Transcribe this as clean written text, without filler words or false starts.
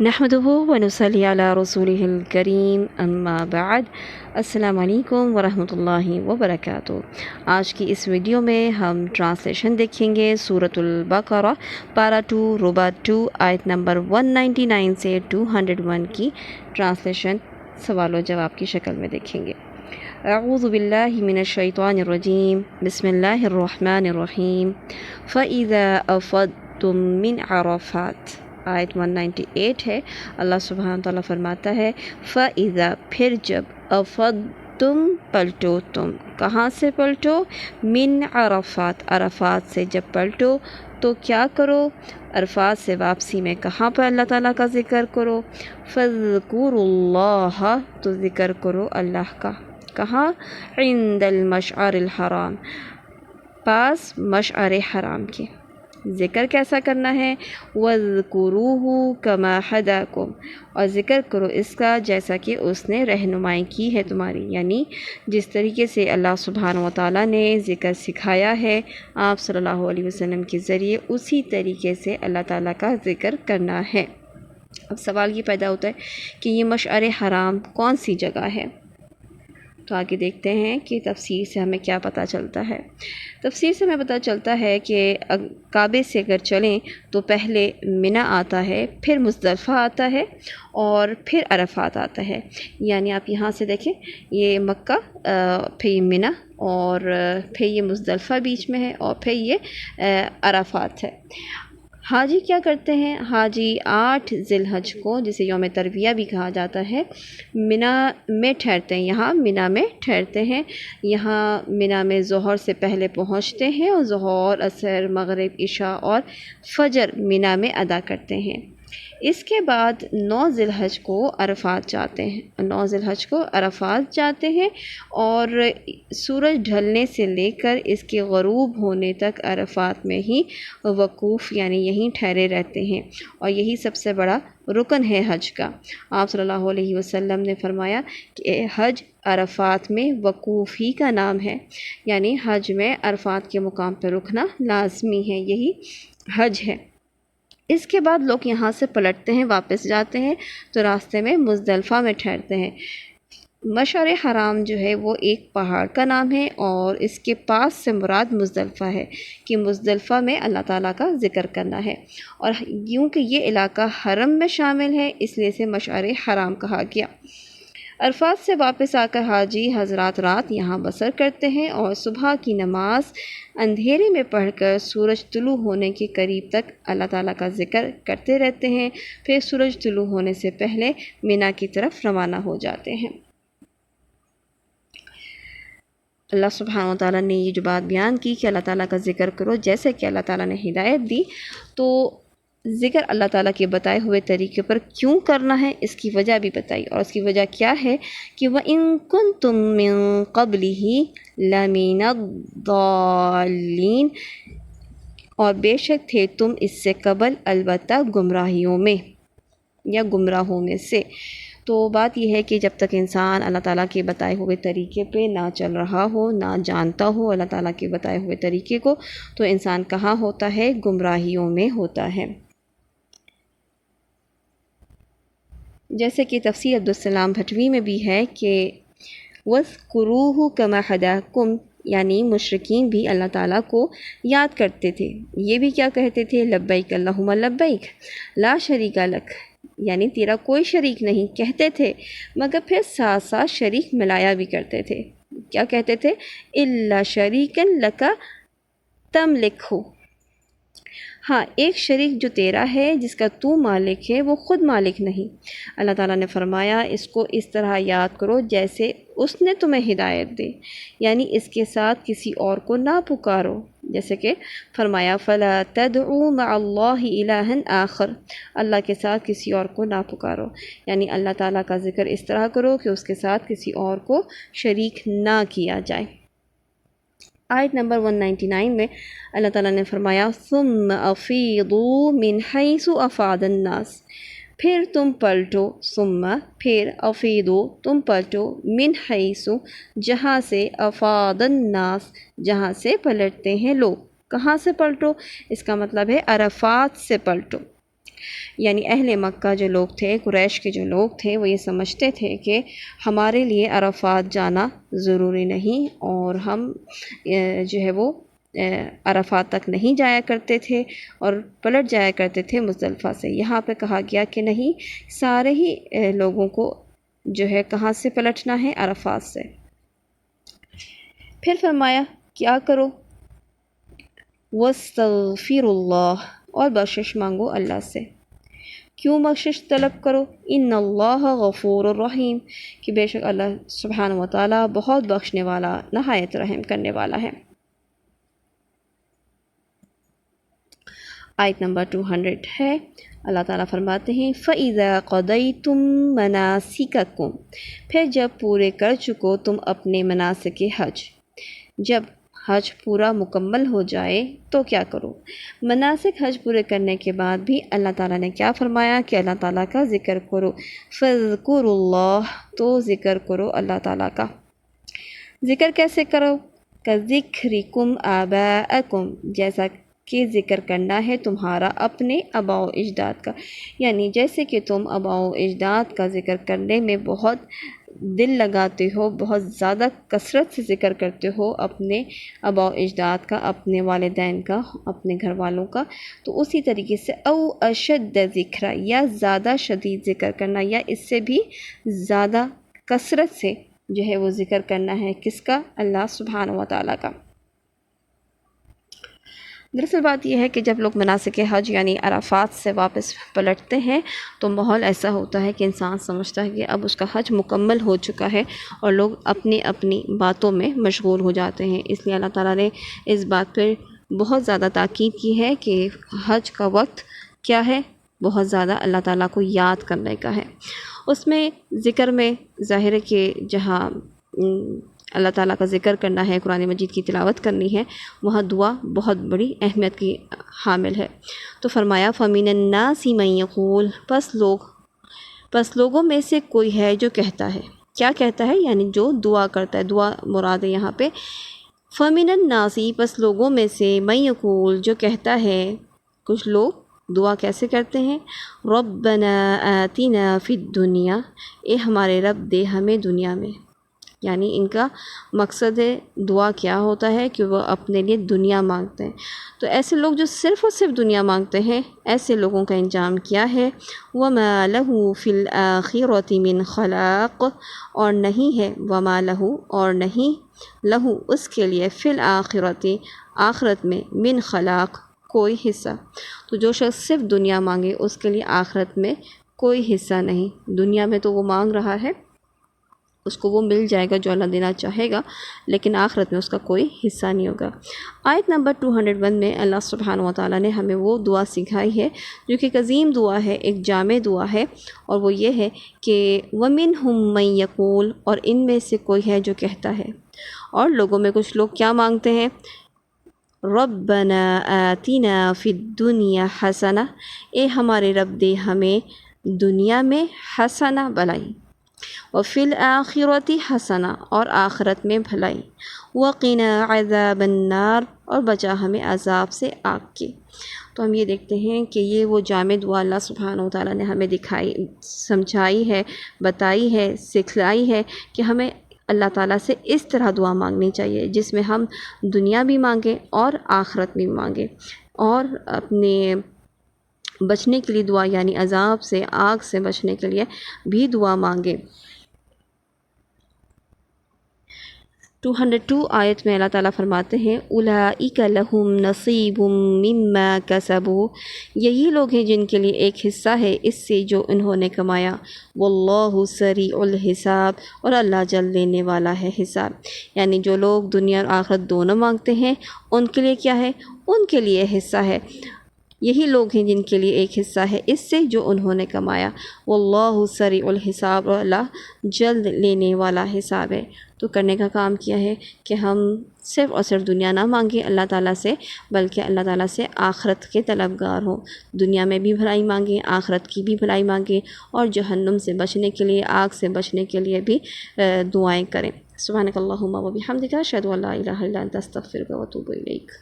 نحمدہ و نصلی علی رسولہ الکریم اما بعد السلام علیکم ورحمۃ اللہ وبرکاتہ۔ آج کی اس ویڈیو میں ہم ٹرانسلیشن دیکھیں گے سورۃ البقرہ پارہ 2 ربع 2 آیت نمبر 199 سے 201 کی ٹرانسلیشن سوال و جواب کی شکل میں دیکھیں گے۔ اعوذ باللہ من الشیطان الرجیم، بسم اللہ الرحمن الرحیم۔ فَإِذَا أَفَضْتُم مِّنْ عَرَفَاتٍ، آیت 198 ہے۔ اللہ سبحانہ تعالیٰ فرماتا ہے فَإِذَا، پھر جب، أَفَضْتُم، پلٹو تم، کہاں سے پلٹو؟ من عرفات، عرفات سے جب پلٹو تو کیا کرو؟ عرفات سے واپسی میں کہاں پر اللہ تعالیٰ کا ذکر کرو؟ فَاذْكُرُوا اللَّهَ، تو ذکر کرو اللہ کا، کہاں؟ عند المشعر الحرام، پاس مشعر حرام کے۔ ذکر کیسا کرنا ہے؟ وَاذْكُرُوهُ كَمَا هَدَاكُمْ، اور ذکر کرو اس کا جیسا کہ اس نے رہنمائی کی ہے تمہاری، یعنی جس طریقے سے اللہ سبحانہ و تعالیٰ نے ذکر سکھایا ہے آپ صلی اللہ علیہ وسلم کے ذریعے، اسی طریقے سے اللہ تعالیٰ کا ذکر کرنا ہے۔ اب سوال یہ پیدا ہوتا ہے کہ یہ مشعر حرام کون سی جگہ ہے؟ تو آگے دیکھتے ہیں کہ تفسیر سے ہمیں کیا پتہ چلتا ہے۔ تفسیر سے ہمیں پتہ چلتا ہے کہ کعبے سے اگر چلیں تو پہلے منی آتا ہے، پھر مزدلفہ آتا ہے اور پھر عرفات آتا ہے۔ یعنی آپ یہاں سے دیکھیں، یہ مکہ، پھر یہ منی، اور پھر یہ مزدلفہ بیچ میں ہے، اور پھر یہ عرفات ہے۔ حاجی کیا کرتے ہیں؟ حاجی 8 ذی الحج کو، جسے یوم ترویہ بھی کہا جاتا ہے، منی میں ٹھہرتے ہیں، یہاں منی میں ٹھہرتے ہیں۔ یہاں منی میں ظہر سے پہلے پہنچتے ہیں اور ظہر، عصر، مغرب، عشاء اور فجر منی میں ادا کرتے ہیں۔ اس کے بعد 9 ذی الحج کو عرفات جاتے ہیں، 9 ذی الحج کو عرفات جاتے ہیں، اور سورج ڈھلنے سے لے کر اس کے غروب ہونے تک عرفات میں ہی وقوف، یعنی یہیں ٹھہرے رہتے ہیں، اور یہی سب سے بڑا رکن ہے حج کا۔ آپ صلی اللہ علیہ وسلم نے فرمایا کہ حج عرفات میں وقوف ہی کا نام ہے، یعنی حج میں عرفات کے مقام پہ رکنا لازمی ہے، یہی حج ہے۔ اس کے بعد لوگ یہاں سے پلٹتے ہیں، واپس جاتے ہیں، تو راستے میں مزدلفہ میں ٹھہرتے ہیں۔ مشعر حرام جو ہے وہ ایک پہاڑ کا نام ہے، اور اس کے پاس سے مراد مزدلفہ ہے، کہ مزدلفہ میں اللہ تعالیٰ کا ذکر کرنا ہے، اور یوں کہ یہ علاقہ حرم میں شامل ہے، اس لیے اسے مشعر حرام کہا گیا۔ عرفات سے واپس آ کر حاجی حضرات رات یہاں بسر کرتے ہیں، اور صبح کی نماز اندھیرے میں پڑھ کر سورج طلوع ہونے کے قریب تک اللہ تعالیٰ کا ذکر کرتے رہتے ہیں، پھر سورج طلوع ہونے سے پہلے منی کی طرف روانہ ہو جاتے ہیں۔ اللہ سبحانہ و تعالیٰ نے یہ جو بات بیان کی کہ اللہ تعالیٰ کا ذکر کرو، جیسے کہ اللہ تعالیٰ نے ہدایت دی، تو ذکر اللہ تعالیٰ کے بتائے ہوئے طریقے پر کیوں کرنا ہے، اس کی وجہ بھی بتائی، اور اس کی وجہ کیا ہے کہ وَإِن كُنتُم مِّن قَبْلِهِ لَمِنَ الضَّالِّينَ، اور بے شک تھے تم اس سے قبل البتہ گمراہیوں میں یا گمراہوں میں سے۔ تو بات یہ ہے کہ جب تک انسان اللہ تعالیٰ کے بتائے ہوئے طریقے پہ نہ چل رہا ہو، نہ جانتا ہو اللہ تعالیٰ کے بتائے ہوئے طریقے کو، تو انسان کہاں ہوتا ہے؟ گمراہیوں میں ہوتا ہے۔ جیسے کہ تفسیر عبدالسلام بھٹوی میں بھی ہے کہ وَاذْكُرُوهُ كَمَا هَدَاكُمْ، یعنی مشرکین بھی اللہ تعالیٰ کو یاد کرتے تھے، یہ بھی کیا کہتے تھے؟ لبیک اللہم لبیک لا شریک لک، یعنی تیرا کوئی شریک نہیں کہتے تھے، مگر پھر ساتھ ساتھ شریک ملایا بھی کرتے تھے۔ کیا کہتے تھے؟ الا شریکا لک تملکہ، ہاں ایک شریک جو تیرا ہے، جس کا تو مالک ہے، وہ خود مالک نہیں۔ اللہ تعالیٰ نے فرمایا اس کو اس طرح یاد کرو جیسے اس نے تمہیں ہدایت دی، یعنی اس کے ساتھ کسی اور کو نہ پکارو، جیسے کہ فرمایا فَلَا تَدْعُوا مَعَ اللَّهِ إِلَٰهًا آخر، اللہ کے ساتھ کسی اور کو نہ پکارو، یعنی اللہ تعالیٰ کا ذکر اس طرح کرو کہ اس کے ساتھ کسی اور کو شریک نہ کیا جائے۔ آیت نمبر 199 میں اللہ تعالیٰ نے فرمایا ثُمَّ أَفِيضُوا مِنْ حَيْثُ أَفَاضَ النَّاسِ، پھر تم پلٹو، ثم پھر افیدو تم پلٹو، من حیث جہاں سے، افاض الناس جہاں سے پلٹتے ہیں لوگ، کہاں سے پلٹو؟ اس کا مطلب ہے عرفات سے پلٹو۔ یعنی اہل مکہ جو لوگ تھے، قریش کے جو لوگ تھے، وہ یہ سمجھتے تھے کہ ہمارے لیے عرفات جانا ضروری نہیں، اور ہم جو ہے وہ عرفات تک نہیں جایا کرتے تھے اور پلٹ جایا کرتے تھے مزدلفہ سے۔ یہاں پہ کہا گیا کہ نہیں، سارے ہی لوگوں کو جو ہے کہاں سے پلٹنا ہے؟ عرفات سے۔ پھر فرمایا کیا کرو؟ وَاسْتَغْفِرُوا اللَّهَ، اور بخشش مانگو اللہ سے۔ کیوں بخشش طلب کرو؟ ان اللہ غفور الرحیم، کہ بے شک اللہ سبحانہ و تعالیٰ بہت بخشنے والا، نہایت رحم کرنے والا ہے۔ آیت نمبر 200 ہے، اللہ تعالیٰ فرماتے ہیں فَإِذَا قَضَيْتُم مَنَاسِكَكُمْ، پھر جب پورے کر چکو تم اپنے مناسک حج، جب حج پورا مکمل ہو جائے تو کیا کرو؟ مناسک حج پورے کرنے کے بعد بھی اللہ تعالیٰ نے کیا فرمایا کہ اللہ تعالیٰ کا ذکر کرو۔ فَاذْكُرُوا اللَّهَ، تو ذکر کرو اللہ تعالیٰ کا۔ ذکر کیسے کرو؟ كَذِكْرِكُمْ آبَاءَكُمْ، جیسا کہ ذکر کرنا ہے تمہارا اپنے آباء و اجداد کا، یعنی جیسے کہ تم آباء و اجداد کا ذکر کرنے میں بہت دل لگاتے ہو، بہت زیادہ کثرت سے ذکر کرتے ہو اپنے آباء و اجداد کا، اپنے والدین کا، اپنے گھر والوں کا، تو اسی طریقے سے او اشد ذکر، یا زیادہ شدید ذکر کرنا، یا اس سے بھی زیادہ کثرت سے جو ہے وہ ذکر کرنا ہے، کس کا؟ اللہ سبحانہ و تعالیٰ کا۔ دراصل بات یہ ہے کہ جب لوگ مناسک حج یعنی عرفات سے واپس پلٹتے ہیں تو ماحول ایسا ہوتا ہے کہ انسان سمجھتا ہے کہ اب اس کا حج مکمل ہو چکا ہے، اور لوگ اپنی اپنی باتوں میں مشغول ہو جاتے ہیں۔ اس لیے اللہ تعالیٰ نے اس بات پر بہت زیادہ تاکید کی ہے کہ حج کا وقت کیا ہے؟ بہت زیادہ اللہ تعالیٰ کو یاد کرنے کا ہے۔ اس میں ذکر میں ظاہر ہے کہ جہاں اللہ تعالیٰ کا ذکر کرنا ہے، قرآن مجید کی تلاوت کرنی ہے، وہاں دعا بہت بڑی اہمیت کی حامل ہے۔ تو فرمایا فَمِنَ النَّاسِ مَن يَقُولُ، پس لوگوں میں سے کوئی ہے جو کہتا ہے۔ کیا کہتا ہے؟ یعنی جو دعا کرتا ہے، دعا مراد ہے یہاں پہ۔ فَمِنَ النَّاسِ، پس لوگوں میں سے مَن يَقُولُ، جو کہتا ہے، کچھ لوگ دعا کیسے کرتے ہیں؟ رَبَّنَا آتِنَا فِي الدُّنْيَا، اے ہمارے رب دے ہمیں دنیا میں۔ یعنی ان کا مقصد دعا کیا ہوتا ہے کہ وہ اپنے لیے دنیا مانگتے ہیں۔ تو ایسے لوگ جو صرف اور صرف دنیا مانگتے ہیں، ایسے لوگوں کا انجام کیا ہے؟ وَمَا لَهُ فِي الْآخِرَةِ مِنْ خَلَاقٍ، اور نہیں ہے، وَمَا لَهُ، اور نہیں، لہو اس کے لیے، فی الآخرۃ، آخرت میں، من خلاق، کوئی حصہ۔ تو جو شخص صرف دنیا مانگے اس کے لیے آخرت میں کوئی حصہ نہیں۔ دنیا میں تو وہ مانگ رہا ہے، اس کو وہ مل جائے گا جو اللہ دینا چاہے گا، لیکن آخرت میں اس کا کوئی حصہ نہیں ہوگا۔ آیت نمبر 201 میں اللہ سبحانہ و تعالیٰ نے ہمیں وہ دعا سکھائی ہے جو کہ ایک عظیم دعا ہے، ایک جامع دعا ہے، اور وہ یہ ہے کہ وَمِنْهُم مَن يَقُولُ، اور ان میں سے کوئی ہے جو کہتا ہے۔ اور لوگوں میں کچھ لوگ کیا مانگتے ہیں؟ رَبَّنَا آتِنَا فِي الدُّنْيَا حَسَنَةً، اے ہمارے رب دے ہمیں دنیا میں حسنہ بھلائی، وفی الآخرۃ حسنہ، اور آخرت میں بھلائی، وقنا عذاب النار، اور بچا ہمیں عذاب سے آگ کے۔ تو ہم یہ دیکھتے ہیں کہ یہ وہ جامع دعا اللہ سبحانہ و تعالیٰ نے ہمیں دکھائی، سمجھائی ہے، بتائی ہے، سکھلائی ہے کہ ہمیں اللہ تعالیٰ سے اس طرح دعا مانگنی چاہیے جس میں ہم دنیا بھی مانگیں اور آخرت بھی مانگیں، اور اپنے بچنے کے لیے دعا یعنی عذاب سے، آگ سے بچنے کے لیے بھی دعا مانگے۔ 202 آیت میں اللہ تعالیٰ فرماتے ہیں اولئک لہم نصیب مما کسبوا، یہی لوگ ہیں جن کے لیے ایک حصہ ہے اس سے جو انہوں نے کمایا، واللہ سریع الحساب، اور اللہ جلد لینے والا ہے حساب۔ یعنی جو لوگ دنیا اور آخرت دونوں مانگتے ہیں ان کے لیے کیا ہے؟ ان کے لیے حصہ ہے۔ یہی لوگ ہیں جن کے لیے ایک حصہ ہے اس سے جو انہوں نے کمایا، واللہ سریع الحساب، اور اللہ جلد لینے والا حساب ہے۔ تو کرنے کا کام کیا ہے کہ ہم صرف اور صرف دنیا نہ مانگیں اللہ تعالیٰ سے، بلکہ اللہ تعالیٰ سے آخرت کے طلبگار ہوں، دنیا میں بھی بھلائی مانگیں، آخرت کی بھی بھلائی مانگیں، اور جہنم سے بچنے کے لیے، آگ سے بچنے کے لیے بھی دعائیں کریں۔ سبحانک اللہم و بحمدک، اشہد ان لا الہ الا انت، استغفرک و اتوب الیک۔